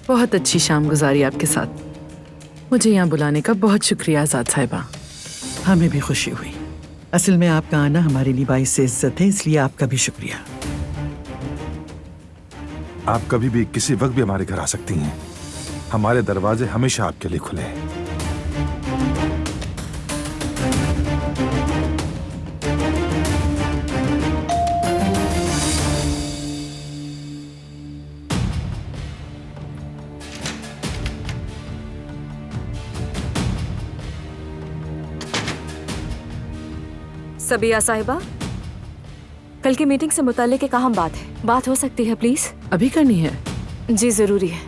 बहुत अच्छी शाम गुजारी आपके साथ। मुझे यहाँ बुलाने का बहुत शुक्रिया आजाद साहिबा। हमें भी खुशी हुई। असल में आपका आना हमारे लिए बाइस से इज्जत है, इसलिए आपका भी शुक्रिया। आप कभी भी किसी वक्त भी हमारे घर आ सकती हैं। हमारे दरवाजे हमेशा आपके लिए खुले हैं। सबिया साहिबा, कल की मीटिंग से मुताल्लिक एक अहम बात हो सकती है प्लीज? अभी करनी है? जी जरूरी है।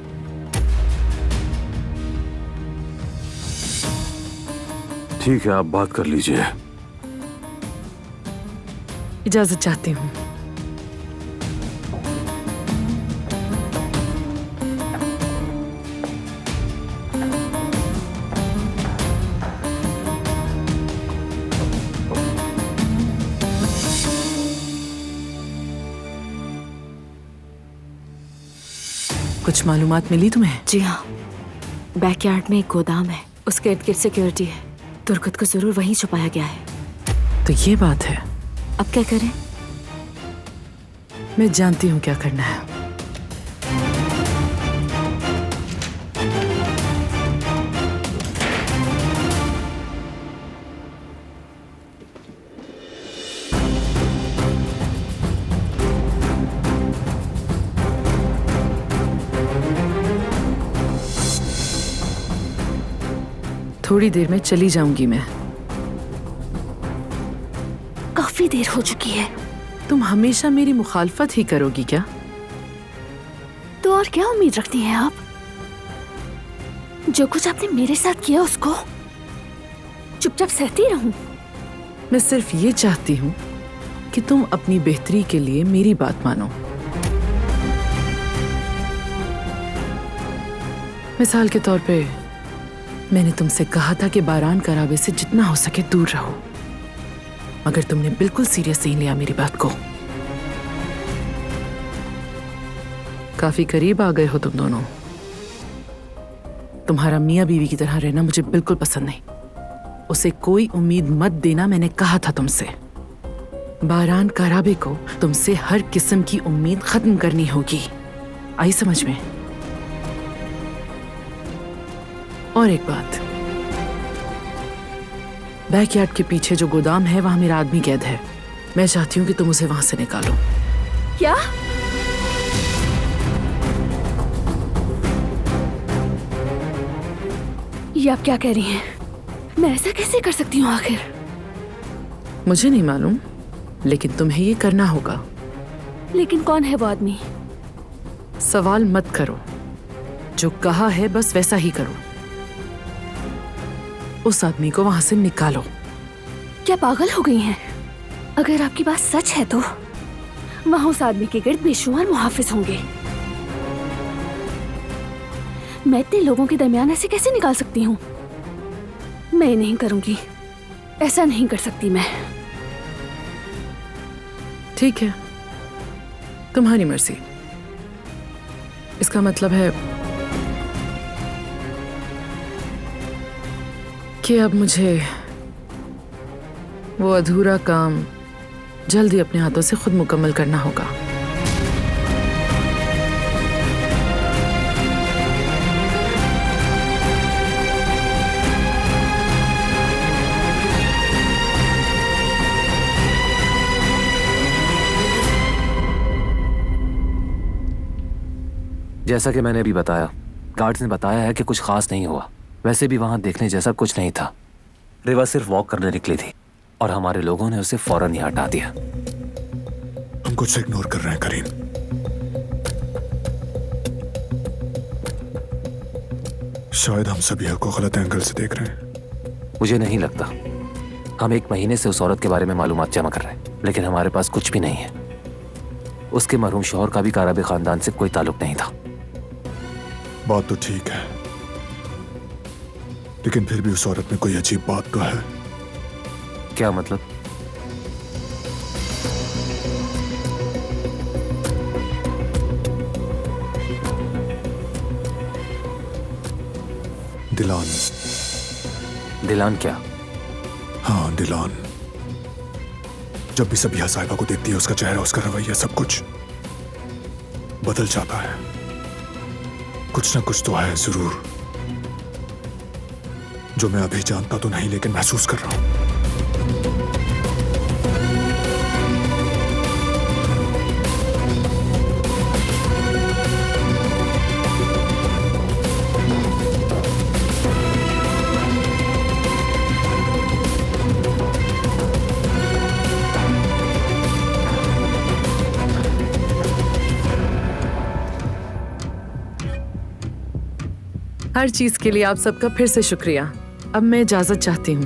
ठीक है, आप बात कर लीजिए। इजाजत चाहती हूँ। कुछ मालूमात मिली तुम्हें? जी हाँ, बैकयार्ड में एक गोदाम है, उसके इर्द गिर्द सिक्योरिटी है। तुर्कत को जरूर वहीं छुपाया गया है। तो ये बात है। अब क्या करें? मैं जानती हूँ क्या करना है। थोड़ी देर में चली जाऊंगी मैं। काफी देर हो चुकी है। तुम हमेशा मेरी मुखालफत ही करोगी क्या? तो और क्या उम्मीद रखती हैं आप? जो कुछ आपने मेरे साथ किया उसको चुपचाप सहती रहूं? मैं सिर्फ ये चाहती हूँ कि तुम अपनी बेहतरी के लिए मेरी बात मानो। मिसाल के तौर पे मैंने तुमसे कहा था कि बारान कराबे से जितना हो सके दूर रहो, मगर तुमने बिल्कुल सीरियस नहीं लिया मेरी बात को। काफी करीब आ गए हो तुम दोनों। तुम्हारा मियां बीवी की तरह रहना मुझे बिल्कुल पसंद नहीं। उसे कोई उम्मीद मत देना, मैंने कहा था तुमसे। बारान कराबे को तुमसे हर किस्म की उम्मीद खत्म करनी होगी। आई समझ में? और एक बात, बैकयार्ड के पीछे जो गोदाम है वहां मेरा आदमी कैद है। मैं चाहती हूँ कि तुम उसे वहां से निकालो। क्या? ये आप क्या कह रही हैं? मैं ऐसा कैसे कर सकती हूँ आखिर? मुझे नहीं मालूम, लेकिन तुम्हें ये करना होगा। लेकिन कौन है वो आदमी? सवाल मत करो, जो कहा है बस वैसा ही करो। उस आदमी को वहां से निकालो। क्या पागल हो गई हैं? अगर आपकी बात सच है तो वहां उस आदमी के गिर्द बेशुमार मुहाफिज होंगे। मैं इतने लोगों के दरमियान ऐसे कैसे निकाल सकती हूँ? मैं नहीं करूंगी, ऐसा नहीं कर सकती मैं। ठीक है, तुम्हारी मर्जी। इसका मतलब है कि अब मुझे वो अधूरा काम जल्दी अपने हाथों से खुद मुकम्मल करना होगा। जैसा कि मैंने अभी बताया, गार्ड्स ने बताया है कि कुछ खास नहीं हुआ। वैसे भी वहां देखने जैसा कुछ नहीं था। रिवा सिर्फ वॉक करने निकली थी और हमारे लोगों ने उसे फौरन ही हटा दिया। हम कुछ इग्नोर कर रहे हैं करीम। शायद हम सभी को गलत एंगल से देख रहे हैं। मुझे नहीं लगता। हम 1 महीने से उस औरत के बारे में मालूमात जमा कर रहे हैं, लेकिन हमारे पास कुछ भी नहीं है। उसके मरहूम शौहर का भी कराबे खानदान से कोई ताल्लुक नहीं था। बात तो ठीक है, लेकिन फिर भी उस औरत में कोई अजीब बात तो है। क्या मतलब? दिलान। दिलान क्या? हाँ, दिलान। जब भी सबिया साहिबा को देखती है, उसका चेहरा, उसका रवैया, सब कुछ बदल जाता है। कुछ ना कुछ तो है जरूर, जो मैं अभी जानता तो नहीं लेकिन महसूस कर रहा हूं। हर चीज के लिए आप सबका फिर से शुक्रिया। अब मैं इजाजत चाहती हूँ।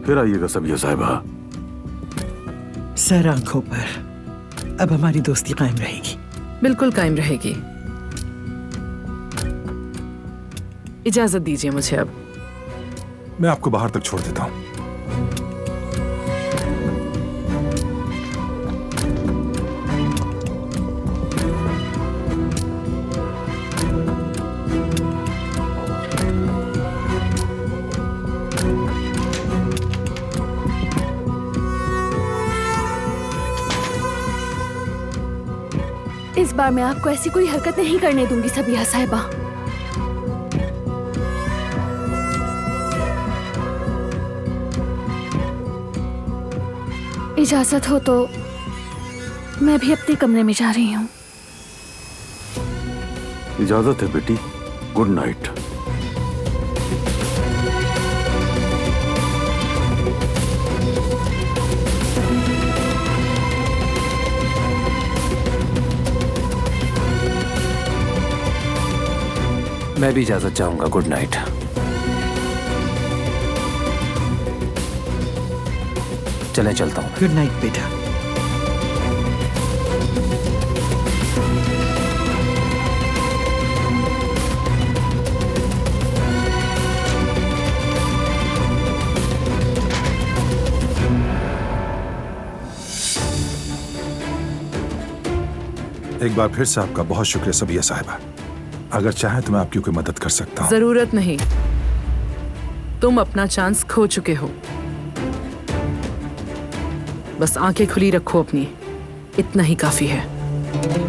फिर आइएगा सबिया साहिबा। सर आंखों पर अब हमारी दोस्ती कायम रहेगी। बिल्कुल कायम रहेगी। इजाजत दीजिए मुझे अब। मैं आपको बाहर तक छोड़ देता हूँ। इस बार मैं आपको ऐसी कोई हरकत नहीं करने दूंगी सबिया साहिबा। इजाजत हो तो मैं भी अपने कमरे में जा रही हूँ। इजाजत है बेटी। Good night. मैं भी इजाजत चाहूंगा। Good night. चलें, चलता हूँ। गुड नाइट बेटा। एक बार फिर से आपका बहुत शुक्रिया सबिया साहिबा। अगर चाहे तो मैं आपकी कोई मदद कर सकता हूँ। जरूरत नहीं, तुम अपना चांस खो चुके हो। बस आंखें खुली रखो अपनी, इतना ही काफी है।